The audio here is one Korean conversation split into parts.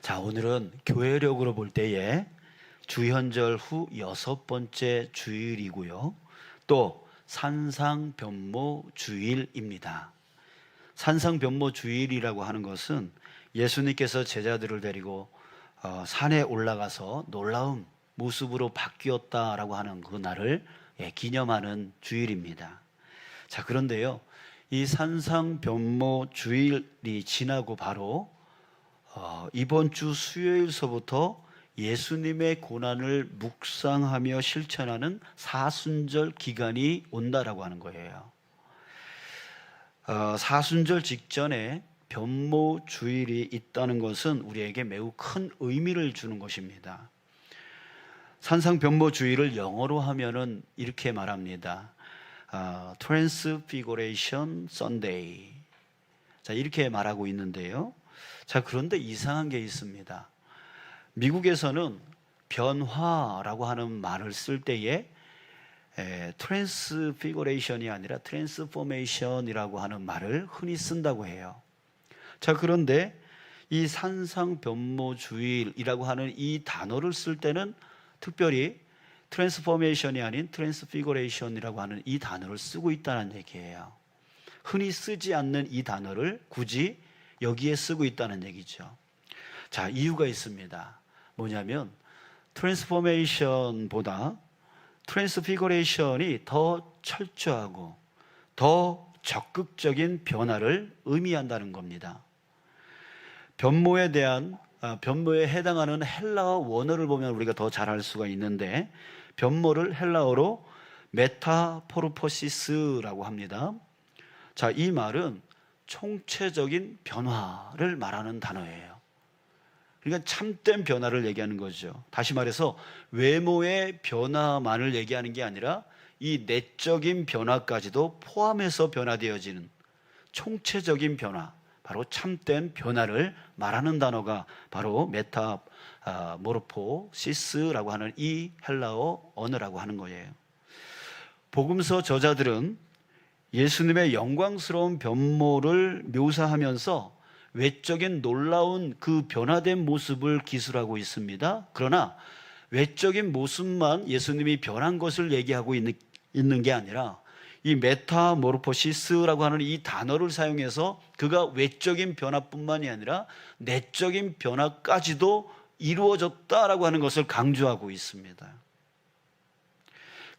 자, 오늘은 교회력으로 볼 때에 주현절 후 6번째 주일이고요. 또 산상변모 주일입니다. 산상변모 주일이라고 하는 것은 예수님께서 제자들을 데리고 산에 올라가서 놀라운 모습으로 바뀌었다라고 하는 그 날을 기념하는 주일입니다. 자, 그런데요, 이 산상변모 주일이 지나고 바로 이번 주 수요일서부터 예수님의 고난을 묵상하며 실천하는 사순절 기간이 온다라고 하는 거예요. 사순절 직전에 변모 주일이 있다는 것은 우리에게 매우 큰 의미를 주는 것입니다. 산상변모 주일을 영어로 하면은 이렇게 말합니다. Transfiguration Sunday. 자, 이렇게 말하고 있는데요. 자, 그런데 이상한 게 있습니다. 미국에서는 변화라고 하는 말을 쓸 때에 트랜스피거레이션이 아니라 트랜스포메이션이라고 하는 말을 흔히 쓴다고 해요. 자, 그런데 이 산상변모주일이라고 하는 이 단어를 쓸 때는 특별히 트랜스포메이션이 아닌 트랜스피거레이션이라고 하는 이 단어를 쓰고 있다는 얘기예요. 흔히 쓰지 않는 이 단어를 굳이 여기에 쓰고 있다는 얘기죠. 자, 이유가 있습니다. 뭐냐면 트랜스포메이션보다 트랜스피거레이션이 더 철저하고 더 적극적인 변화를 의미한다는 겁니다. 변모에 해당하는 헬라어 원어를 보면 우리가 더 잘 알 수가 있는데, 변모를 헬라어로 메타포르포시스라고 합니다. 자, 이 말은 총체적인 변화를 말하는 단어예요. 그러니까 참된 변화를 얘기하는 거죠. 다시 말해서 외모의 변화만을 얘기하는 게 아니라 이 내적인 변화까지도 포함해서 변화되어지는 총체적인 변화, 바로 참된 변화를 말하는 단어가 바로 메타모르포시스라고 하는 이 헬라어 언어라고 하는 거예요. 복음서 저자들은 예수님의 영광스러운 변모를 묘사하면서 외적인 놀라운 그 변화된 모습을 기술하고 있습니다. 그러나 외적인 모습만 예수님이 변한 것을 얘기하고 있는 게 아니라 이 메타모르포시스라고 하는 이 단어를 사용해서 그가 외적인 변화뿐만이 아니라 내적인 변화까지도 이루어졌다라고 하는 것을 강조하고 있습니다.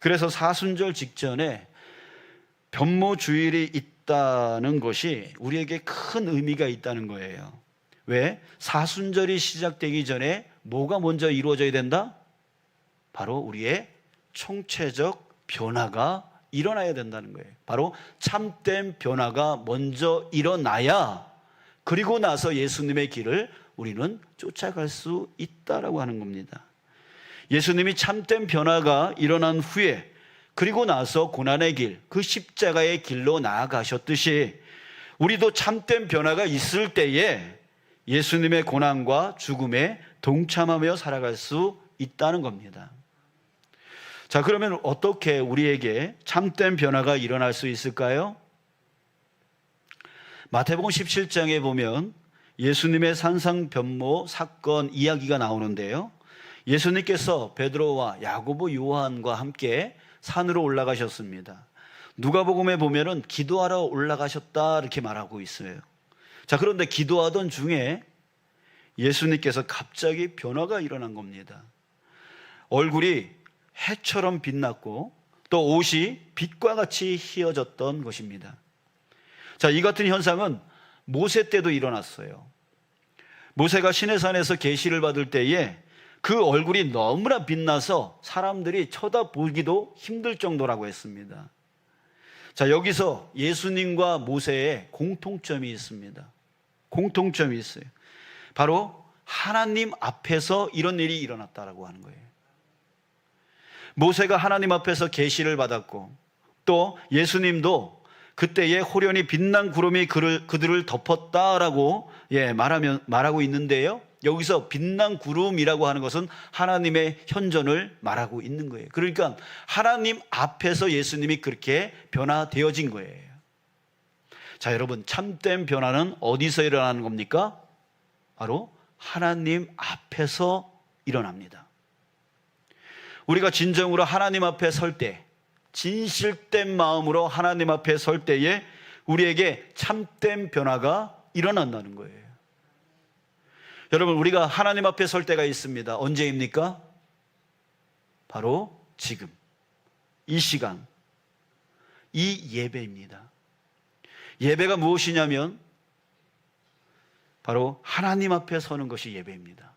그래서 사순절 직전에 변모 주일이 있다는 것이 우리에게 큰 의미가 있다는 거예요. 왜? 사순절이 시작되기 전에 뭐가 먼저 이루어져야 된다? 바로 우리의 총체적 변화가 일어나야 된다는 거예요. 바로 참된 변화가 먼저 일어나야 그리고 나서 예수님의 길을 우리는 쫓아갈 수 있다라고 하는 겁니다. 예수님이 참된 변화가 일어난 후에 그리고 나서 고난의 길, 그 십자가의 길로 나아가셨듯이 우리도 참된 변화가 있을 때에 예수님의 고난과 죽음에 동참하며 살아갈 수 있다는 겁니다. 자, 그러면 어떻게 우리에게 참된 변화가 일어날 수 있을까요? 마태복음 17장에 보면 예수님의 산상변모 사건 이야기가 나오는데요. 예수님께서 베드로와 야고보, 요한과 함께 산으로 올라가셨습니다. 누가복음에 보면은 기도하러 올라가셨다 이렇게 말하고 있어요. 자, 그런데 기도하던 중에 예수님께서 갑자기 변화가 일어난 겁니다. 얼굴이 해처럼 빛났고 또 옷이 빛과 같이 희어졌던 것입니다. 자, 이 같은 현상은 모세 때도 일어났어요. 모세가 시내산에서 계시를 받을 때에 그 얼굴이 너무나 빛나서 사람들이 쳐다보기도 힘들 정도라고 했습니다. 자, 여기서 예수님과 모세의 공통점이 있습니다. 공통점이 있어요. 바로 하나님 앞에서 이런 일이 일어났다라고 하는 거예요. 모세가 하나님 앞에서 계시를 받았고 또 예수님도 그때에 호련히 빛난 구름이 그들을 덮었다라고 말하고 있는데요. 여기서 빛난 구름이라고 하는 것은 하나님의 현존을 말하고 있는 거예요. 그러니까 하나님 앞에서 예수님이 그렇게 변화되어진 거예요. 자, 여러분, 참된 변화는 어디서 일어나는 겁니까? 바로 하나님 앞에서 일어납니다. 우리가 진정으로 하나님 앞에 설 때, 진실된 마음으로 하나님 앞에 설 때에 우리에게 참된 변화가 일어난다는 거예요. 여러분, 우리가 하나님 앞에 설 때가 있습니다. 언제입니까? 바로 지금, 이 시간, 이 예배입니다. 예배가 무엇이냐면 바로 하나님 앞에 서는 것이 예배입니다.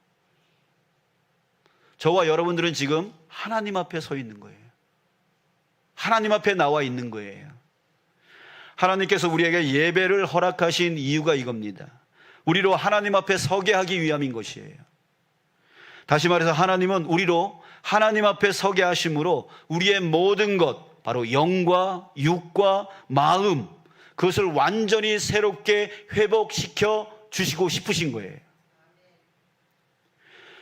저와 여러분들은 지금 하나님 앞에 서 있는 거예요. 하나님 앞에 나와 있는 거예요. 하나님께서 우리에게 예배를 허락하신 이유가 이겁니다. 우리로 하나님 앞에 서게 하기 위함인 것이에요. 다시 말해서 하나님은 우리로 하나님 앞에 서게 하심으로 우리의 모든 것, 바로 영과 육과 마음, 그것을 완전히 새롭게 회복시켜 주시고 싶으신 거예요.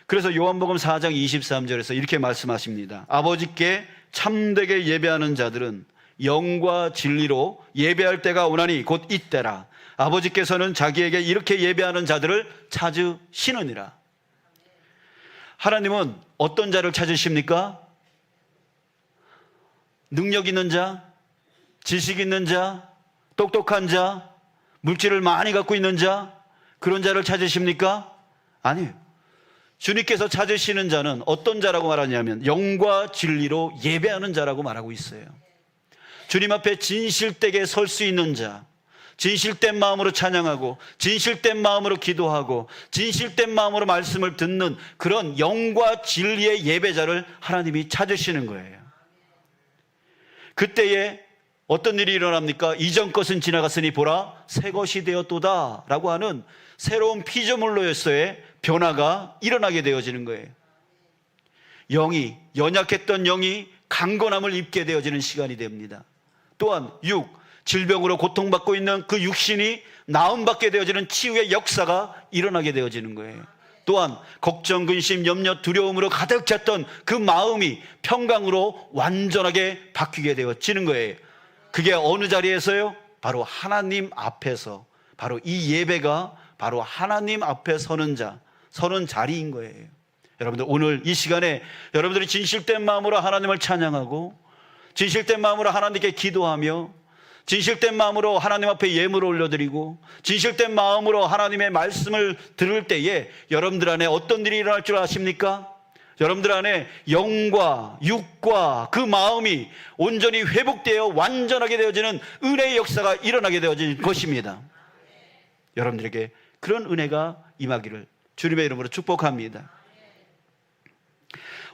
그래서 요한복음 4장 23절에서 이렇게 말씀하십니다. 아버지께 참되게 예배하는 자들은 영과 진리로 예배할 때가 오나니 곧 이때라. 아버지께서는 자기에게 이렇게 예배하는 자들을 찾으시느니라. 하나님은 어떤 자를 찾으십니까? 능력 있는 자, 지식 있는 자, 똑똑한 자, 물질을 많이 갖고 있는 자, 그런 자를 찾으십니까? 아니에요. 주님께서 찾으시는 자는 어떤 자라고 말하냐면 영과 진리로 예배하는 자라고 말하고 있어요. 주님 앞에 진실되게 설 수 있는 자, 진실된 마음으로 찬양하고 진실된 마음으로 기도하고 진실된 마음으로 말씀을 듣는 그런 영과 진리의 예배자를 하나님이 찾으시는 거예요. 그때에 어떤 일이 일어납니까? 이전 것은 지나갔으니 보라 새 것이 되었도다 라고 하는 새로운 피조물로서의 변화가 일어나게 되어지는 거예요. 연약했던 영이 강건함을 입게 되어지는 시간이 됩니다. 또한 질병으로 고통받고 있는 그 육신이 나음받게 되어지는 치유의 역사가 일어나게 되어지는 거예요. 또한 걱정, 근심, 염려, 두려움으로 가득 찼던 그 마음이 평강으로 완전하게 바뀌게 되어지는 거예요. 그게 어느 자리에서요? 바로 하나님 앞에서, 바로 이 예배가 바로 하나님 앞에 서는 자리인 거예요. 여러분들, 오늘 이 시간에 여러분들이 진실된 마음으로 하나님을 찬양하고 진실된 마음으로 하나님께 기도하며 진실된 마음으로 하나님 앞에 예물을 올려드리고 진실된 마음으로 하나님의 말씀을 들을 때에 여러분들 안에 어떤 일이 일어날 줄 아십니까? 여러분들 안에 영과 육과 그 마음이 온전히 회복되어 완전하게 되어지는 은혜의 역사가 일어나게 되어질 것입니다. 여러분들에게 그런 은혜가 임하기를 주님의 이름으로 축복합니다.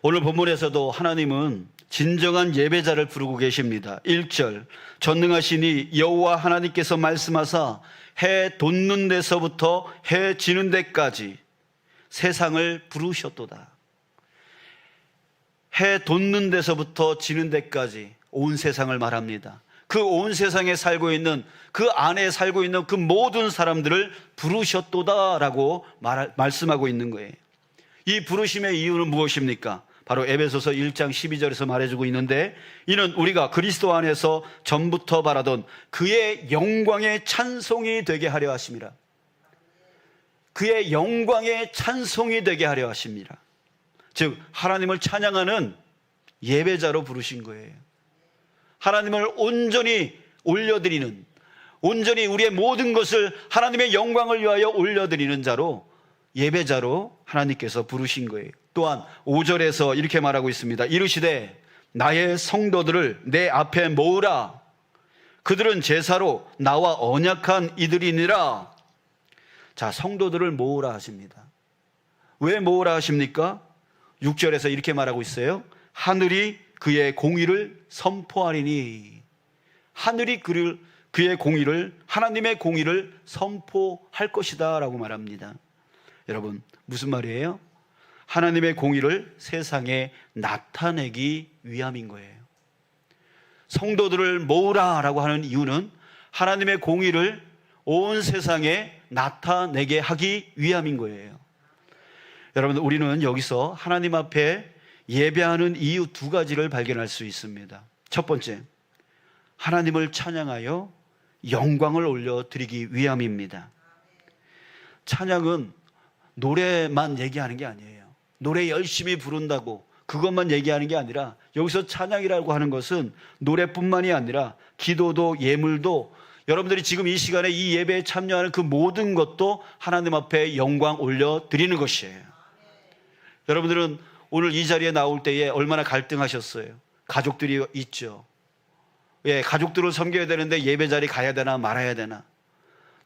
오늘 본문에서도 하나님은 진정한 예배자를 부르고 계십니다. 1절, 전능하시니 여호와 하나님께서 말씀하사 해 돋는 데서부터 해 지는 데까지 세상을 부르셨도다. 해 돋는 데서부터 지는 데까지 온 세상을 말합니다. 그 온 세상에 살고 있는, 그 안에 살고 있는 그 모든 사람들을 부르셨도다라고 말씀하고 있는 거예요. 이 부르심의 이유는 무엇입니까? 바로 에베소서 1장 12절에서 말해주고 있는데, 이는 우리가 그리스도 안에서 전부터 바라던 그의 영광의 찬송이 되게 하려 하심이라. 그의 영광의 찬송이 되게 하려 하십니다. 즉 하나님을 찬양하는 예배자로 부르신 거예요. 하나님을 온전히 올려드리는, 온전히 우리의 모든 것을 하나님의 영광을 위하여 올려드리는 자로, 예배자로 하나님께서 부르신 거예요. 또한 5절에서 이렇게 말하고 있습니다. 이르시되 나의 성도들을 내 앞에 모으라. 그들은 제사로 나와 언약한 이들이니라. 자, 성도들을 모으라 하십니다. 왜 모으라 하십니까? 6절에서 이렇게 말하고 있어요. 하늘이 그의 공의를 선포하리니. 하늘이 그의 공의를, 하나님의 공의를 선포할 것이다 라고 말합니다. 여러분, 무슨 말이에요? 하나님의 공의를 세상에 나타내기 위함인 거예요. 성도들을 모으라 라고 하는 이유는 하나님의 공의를 온 세상에 나타내게 하기 위함인 거예요. 여러분, 우리는 여기서 하나님 앞에 예배하는 이유 두 가지를 발견할 수 있습니다. 첫 번째, 하나님을 찬양하여 영광을 올려드리기 위함입니다. 찬양은 노래만 얘기하는 게 아니에요. 노래 열심히 부른다고 그것만 얘기하는 게 아니라 여기서 찬양이라고 하는 것은 노래뿐만이 아니라 기도도 예물도 여러분들이 지금 이 시간에 이 예배에 참여하는 그 모든 것도 하나님 앞에 영광 올려드리는 것이에요. 여러분들은 오늘 이 자리에 나올 때에 얼마나 갈등하셨어요? 가족들이 있죠. 예, 가족들을 섬겨야 되는데 예배 자리 가야 되나 말아야 되나?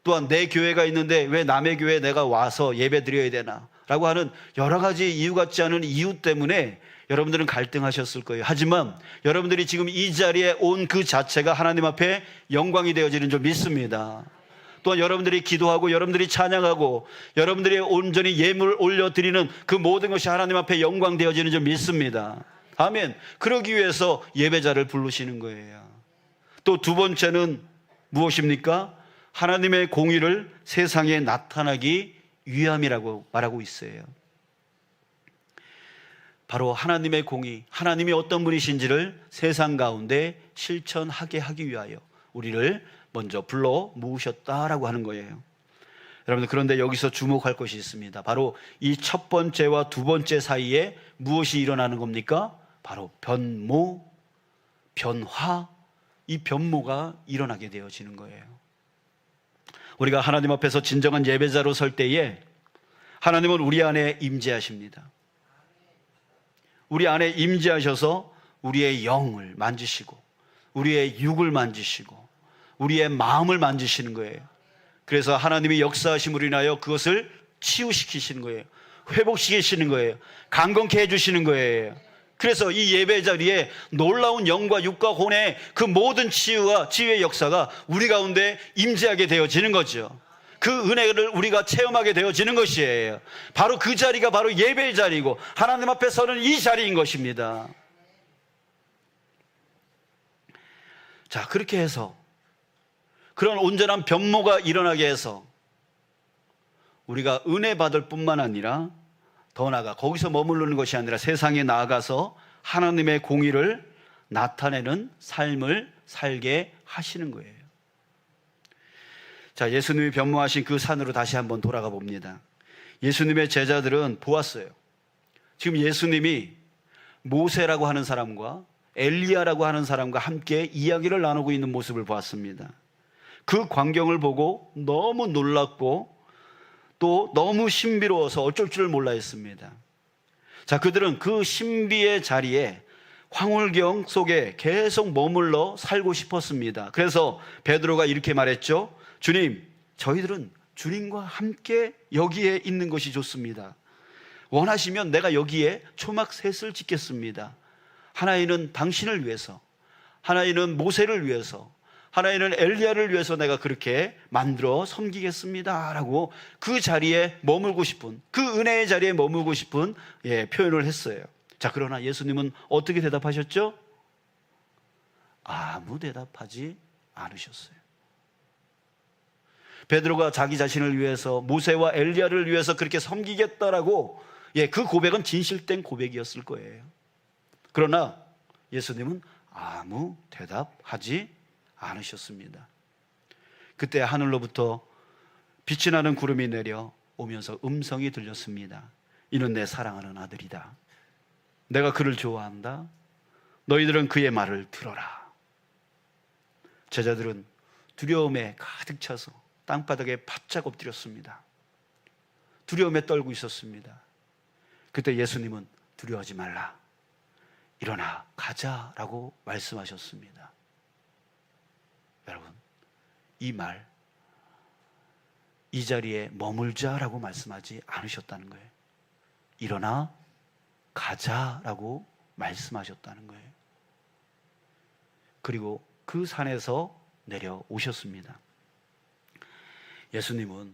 또한 내 교회가 있는데 왜 남의 교회에 내가 와서 예배 드려야 되나? 라고 하는 여러 가지 이유 같지 않은 이유 때문에 여러분들은 갈등하셨을 거예요. 하지만 여러분들이 지금 이 자리에 온 그 자체가 하나님 앞에 영광이 되어지는 줄 믿습니다. 또한 여러분들이 기도하고 여러분들이 찬양하고 여러분들이 온전히 예물 올려드리는 그 모든 것이 하나님 앞에 영광 되어지는 줄 믿습니다. 아멘. 그러기 위해서 예배자를 부르시는 거예요. 또 두 번째는 무엇입니까? 하나님의 공의를 세상에 나타나기 위함이라고 말하고 있어요. 바로 하나님의 공의, 하나님이 어떤 분이신지를 세상 가운데 실천하게 하기 위하여 우리를 먼저 불러 모으셨다라고 하는 거예요. 여러분들, 그런데 여기서 주목할 것이 있습니다. 바로 이 첫 번째와 두 번째 사이에 무엇이 일어나는 겁니까? 바로 변모, 변화, 이 변모가 일어나게 되어지는 거예요. 우리가 하나님 앞에서 진정한 예배자로 설 때에 하나님은 우리 안에 임재하십니다. 우리 안에 임재하셔서 우리의 영을 만지시고 우리의 육을 만지시고 우리의 마음을 만지시는 거예요. 그래서 하나님이 역사하심으로 인하여 그것을 치유시키시는 거예요. 회복시키시는 거예요. 강건케 해주시는 거예요. 그래서 이 예배 자리에 놀라운 영과 육과 혼의 그 모든 치유의 역사가 우리 가운데 임재하게 되어지는 거죠. 그 은혜를 우리가 체험하게 되어지는 것이에요. 바로 그 자리가 바로 예배의 자리이고 하나님 앞에 서는 이 자리인 것입니다. 자, 그렇게 해서 그런 온전한 변모가 일어나게 해서 우리가 은혜 받을 뿐만 아니라 더 나아가 거기서 머무르는 것이 아니라 세상에 나아가서 하나님의 공의를 나타내는 삶을 살게 하시는 거예요. 자, 예수님이 변모하신 그 산으로 다시 한번 돌아가 봅니다. 예수님의 제자들은 보았어요. 지금 예수님이 모세라고 하는 사람과 엘리야라고 하는 사람과 함께 이야기를 나누고 있는 모습을 보았습니다. 그 광경을 보고 너무 놀랐고 또 너무 신비로워서 어쩔 줄을 몰라 했습니다. 자, 그들은 그 신비의 자리에 황홀경 속에 계속 머물러 살고 싶었습니다. 그래서 베드로가 이렇게 말했죠. 주님, 저희들은 주님과 함께 여기에 있는 것이 좋습니다. 원하시면 내가 여기에 초막셋을 짓겠습니다. 하나이는 당신을 위해서, 하나이는 모세를 위해서, 하나이는 엘리야를 위해서 내가 그렇게 만들어 섬기겠습니다 라고 그 자리에 머물고 싶은, 그 은혜의 자리에 머물고 싶은 표현을 했어요. 자, 그러나 예수님은 어떻게 대답하셨죠? 아무 대답하지 않으셨어요. 베드로가 자기 자신을 위해서 모세와 엘리야를 위해서 그렇게 섬기겠다라고 그 고백은 진실된 고백이었을 거예요. 그러나 예수님은 아무 대답하지 않으셨습니다. 그때 하늘로부터 빛이 나는 구름이 내려 오면서 음성이 들렸습니다. 이는 내 사랑하는 아들이다. 내가 그를 좋아한다. 너희들은 그의 말을 들어라. 제자들은 두려움에 가득 차서 땅바닥에 바짝 엎드렸습니다. 두려움에 떨고 있었습니다. 그때 예수님은 두려워하지 말라. 일어나 가자라고 말씀하셨습니다. 여러분, 이 말, 이 자리에 머물자라고 말씀하지 않으셨다는 거예요. 일어나 가자라고 말씀하셨다는 거예요. 그리고 그 산에서 내려오셨습니다. 예수님은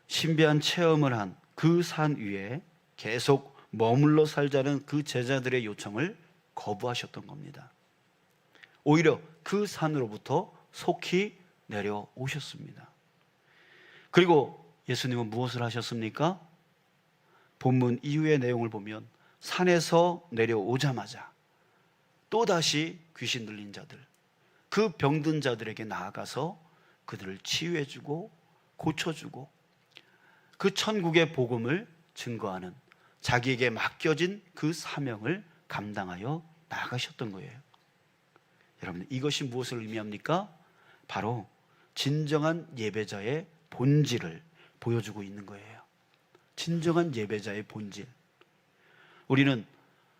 신비한 체험을 한 그 산 위에 계속 머물러 살자는 그 제자들의 요청을 거부하셨던 겁니다. 오히려 그 산으로부터 속히 내려오셨습니다. 그리고 예수님은 무엇을 하셨습니까? 본문 이후의 내용을 보면 산에서 내려오자마자 또다시 귀신 들린 자들, 그 병든 자들에게 나아가서 그들을 치유해주고 고쳐주고 그 천국의 복음을 증거하는 자기에게 맡겨진 그 사명을 감당하여 나아가셨던 거예요. 여러분, 이것이 무엇을 의미합니까? 바로 진정한 예배자의 본질을 보여주고 있는 거예요. 진정한 예배자의 본질. 우리는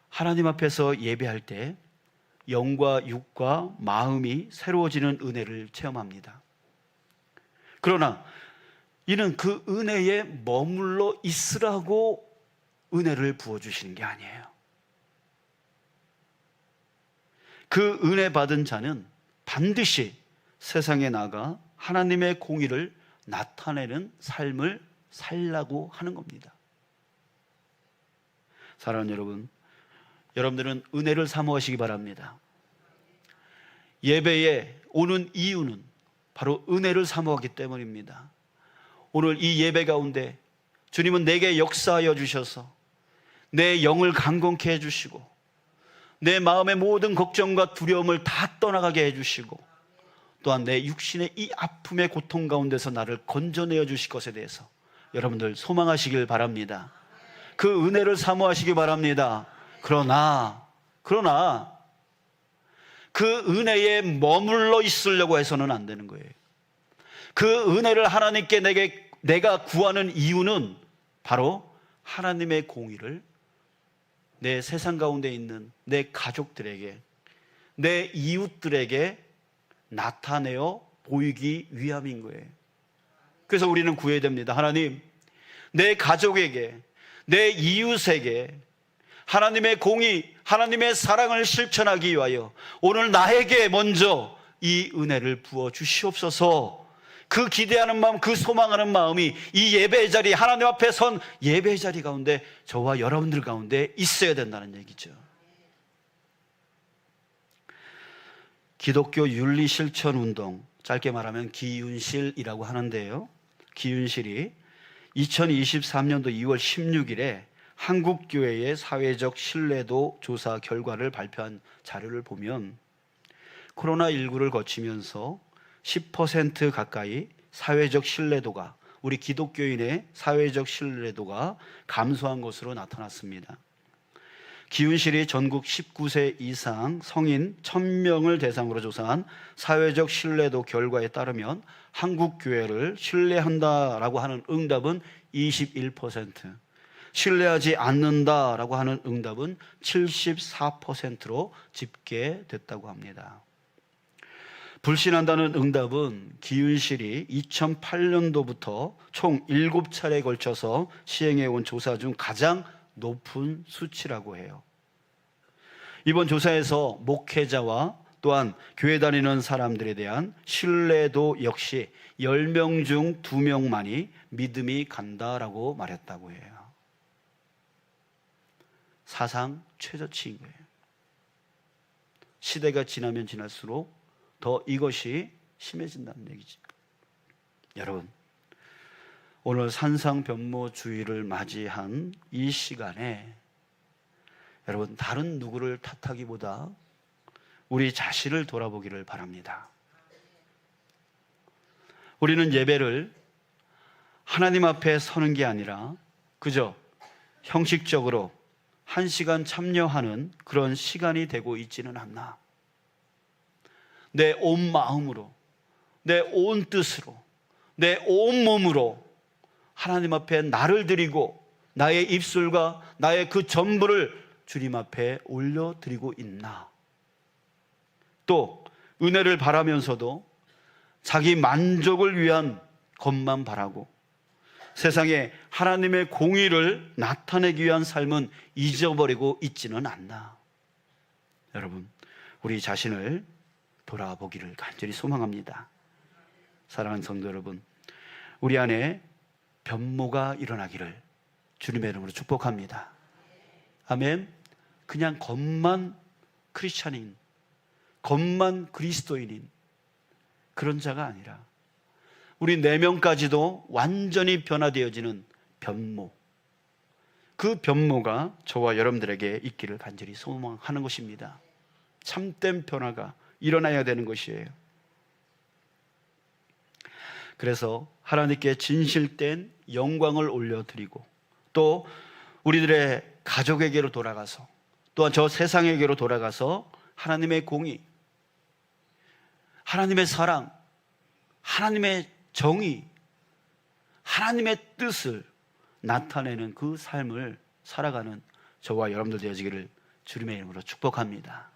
하나님 앞에서 예배할 때 영과 육과 마음이 새로워지는 은혜를 체험합니다. 그러나 이는 그 은혜에 머물러 있으라고 은혜를 부어주시는 게 아니에요. 그 은혜 받은 자는 반드시 세상에 나가 하나님의 공의를 나타내는 삶을 살라고 하는 겁니다. 사랑하는 여러분, 여러분들은 은혜를 사모하시기 바랍니다. 예배에 오는 이유는 바로 은혜를 사모하기 때문입니다. 오늘 이 예배 가운데 주님은 내게 역사하여 주셔서 내 영을 강건케 해주시고 내 마음의 모든 걱정과 두려움을 다 떠나가게 해주시고 또한 내 육신의 이 아픔의 고통 가운데서 나를 건져내어 주실 것에 대해서 여러분들 소망하시길 바랍니다. 그 은혜를 사모하시기 바랍니다. 그러나 그 은혜에 머물러 있으려고 해서는 안 되는 거예요. 그 은혜를 하나님께 내가 구하는 이유는 바로 하나님의 공의를 내 세상 가운데 있는 내 가족들에게, 내 이웃들에게 나타내어 보이기 위함인 거예요. 그래서 우리는 구해야 됩니다. 하나님, 내 가족에게, 내 이웃에게 하나님의 공의, 하나님의 사랑을 실천하기 위하여 오늘 나에게 먼저 이 은혜를 부어 주시옵소서. 그 기대하는 마음, 그 소망하는 마음이 이 예배의 자리, 하나님 앞에 선 예배의 자리 가운데 저와 여러분들 가운데 있어야 된다는 얘기죠. 기독교 윤리실천운동, 짧게 말하면 기윤실이라고 하는데요, 기윤실이 2023년도 2월 16일에 한국교회의 사회적 신뢰도 조사 결과를 발표한 자료를 보면 코로나19를 거치면서 10% 가까이 사회적 신뢰도가, 우리 기독교인의 사회적 신뢰도가 감소한 것으로 나타났습니다. 기윤실이 전국 19세 이상 성인 1000명을 대상으로 조사한 사회적 신뢰도 결과에 따르면 한국교회를 신뢰한다라고 하는 응답은 21%, 신뢰하지 않는다라고 하는 응답은 74%로 집계됐다고 합니다. 불신한다는 응답은 기윤실이 2008년도부터 총 7차례에 걸쳐서 시행해온 조사 중 가장 높은 수치라고 해요. 이번 조사에서 목회자와 또한 교회 다니는 사람들에 대한 신뢰도 역시 10명 중 2명만이 믿음이 간다라고 말했다고 해요. 사상 최저치인 거예요. 시대가 지나면 지날수록 더 이것이 심해진다는 얘기죠. 여러분, 오늘 산상변모주의를 맞이한 이 시간에 여러분, 다른 누구를 탓하기보다 우리 자신을 돌아보기를 바랍니다. 우리는 예배를 하나님 앞에 서는 게 아니라 그저 형식적으로 1시간 참여하는 그런 시간이 되고 있지는 않나. 내 온 마음으로, 내 온 뜻으로, 내 온 몸으로 하나님 앞에 나를 드리고 나의 입술과 나의 그 전부를 주님 앞에 올려드리고 있나. 또 은혜를 바라면서도 자기 만족을 위한 것만 바라고 세상에 하나님의 공의를 나타내기 위한 삶은 잊어버리고 있지는 않나. 여러분, 우리 자신을 돌아보기를 간절히 소망합니다. 사랑하는 성도 여러분, 우리 안에 변모가 일어나기를 주님의 이름으로 축복합니다. 아멘. 그냥 겉만 크리스찬인, 겉만 그리스도인인 그런 자가 아니라 우리 내면까지도 완전히 변화되어지는 변모, 그 변모가 저와 여러분들에게 있기를 간절히 소망하는 것입니다. 참된 변화가 일어나야 되는 것이에요. 그래서 하나님께 진실된 영광을 올려드리고 또 우리들의 가족에게로 돌아가서 또한 저 세상에게로 돌아가서 하나님의 공의, 하나님의 사랑, 하나님의 정의, 하나님의 뜻을 나타내는 그 삶을 살아가는 저와 여러분들 되어지기를 주님의 이름으로 축복합니다.